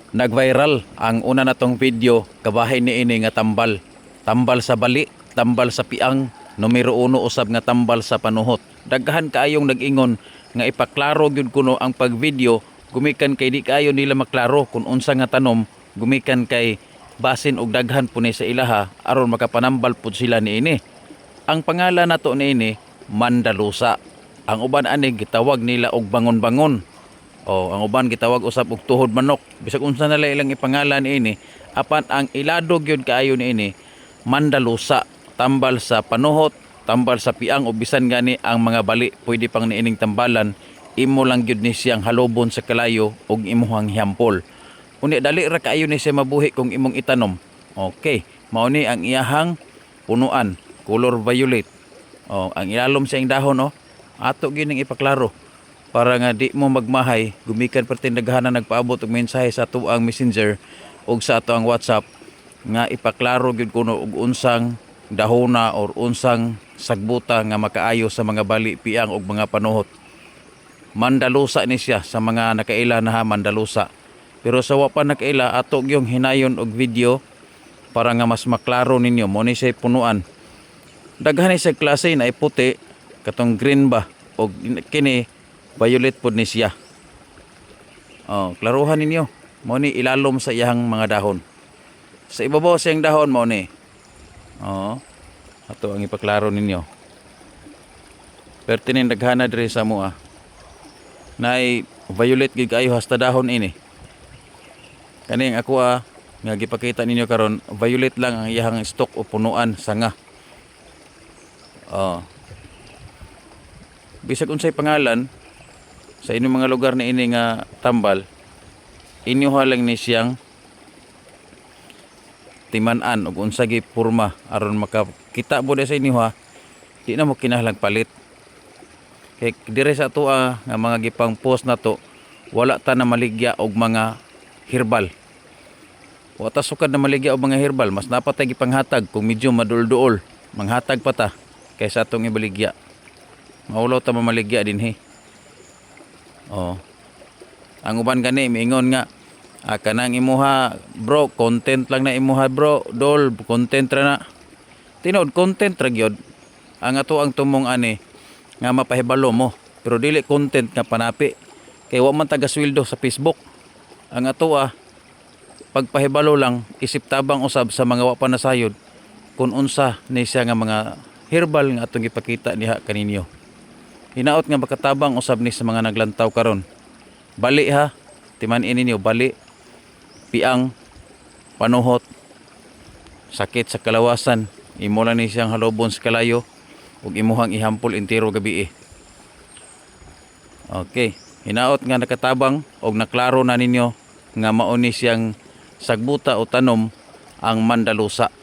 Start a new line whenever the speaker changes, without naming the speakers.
Nag-viral ang una natong video kabahin ni ini nga tambal. Tambal sa bali, tambal sa piang, numero 1 usab nga tambal sa panuhot. Daghan kaayong nag-ingon nga ipaklaro gyud kuno ang pagvideo gumikan kay di kaayo nila maklaro kung unsa nga tanom gumikan kay basin og daghan puni sa ilaha aron makapanambal pud sila niini. Ang pangalan nato niini Mandalusa. Ang uban ani gitawag nila og bangon-bangon. O ang uban gitawag usab og tuhod manok. Bisag unsa na ilang ipangalan ini, apan ang iladog yun kaayo niini Mandalusa, tambal sa panuhot, tambal sa piang o bisan gani ang mga bali pwede pang niining tambalan, imo lang gyud ni siyang halobon sa kalayo og imuhang hiampol. Unya dali ra kaayo ni siya mabuhi kung imong itanom. Okay, mao ni ang iyahang punuan, color violet. O ang ilalom sa ing dahon ato gyud ning ipaklaro para nga di mo magmahay gumikan pertin daghanan nagpaabot og mensahe sa ato ang Messenger ug sa ato ang WhatsApp nga ipaklaro gyud kuno og unsang dahona or unsang sagbuta nga makaayo sa mga bali piang ug mga panuhot. Mandalusa ni siya sa mga nakaila na Mandalusa. Pero sa wa pa nakaila ato gyung hinayon og video para nga mas maklaro ninyo mo ni siya punuan. Daghan ni sa klase na puti katong green ba og kini violet pod ni siya. Klaruhan ninyo. Mo ni ilalom sa iyang mga dahon. Sa ibabaw sa iyang dahon mo ni. Ato ang ipaklaro ninyo. Pertinin daghana diri sa mua. Nay violet gid kayo hasta dahon ini. Kaning ako nga gipakita ninyo karon violet lang ang iyang stock o punuan sanga. Bisag unsay pangalan sa inyong mga lugar na ini nga tambal, inyo lang ni siyang timan-an og unsa gi porma aron makakita mo sa inyo di na mo kinahanglan palit. Kay dire sa ato nga mga gipang post na to, wala ta na maligya og mga herbal. Wa ta sukad na maligya og mga herbal, mas napatay gipanghatag kung medyo madul-duol, manghatag pa ta kaysa atong ibaligya. Maulaw ta mamaligya dinhi. Ang uban gani miingon nga kanang imuha bro, content lang na imuha bro, dol content ra na. Tinod content ra gyud ang ato ang tumong ani nga mapahibalo mo, pero dili content nga panapi kay wa man taga sweldo sa Facebook. Ang ato pagpahibalo lang, isip tabang usab sa mga wa pa nasayod kung unsa ni siya nga mga herbal nga atong ipakita niha kaninyo. Hinaot nga makatabang usab ni sa mga naglantaw karon. Bali timan-in ninyo bali, piang, panuhot, sakit sa kalawasan, imo lang ni siyang halobon sa kalayo ug imuhang ihampol entero gabi. Okay, hinaot nga nakatabang og naklaro na ninyo nga mao ni siyang sagbuta o tanom ang Mandalusa.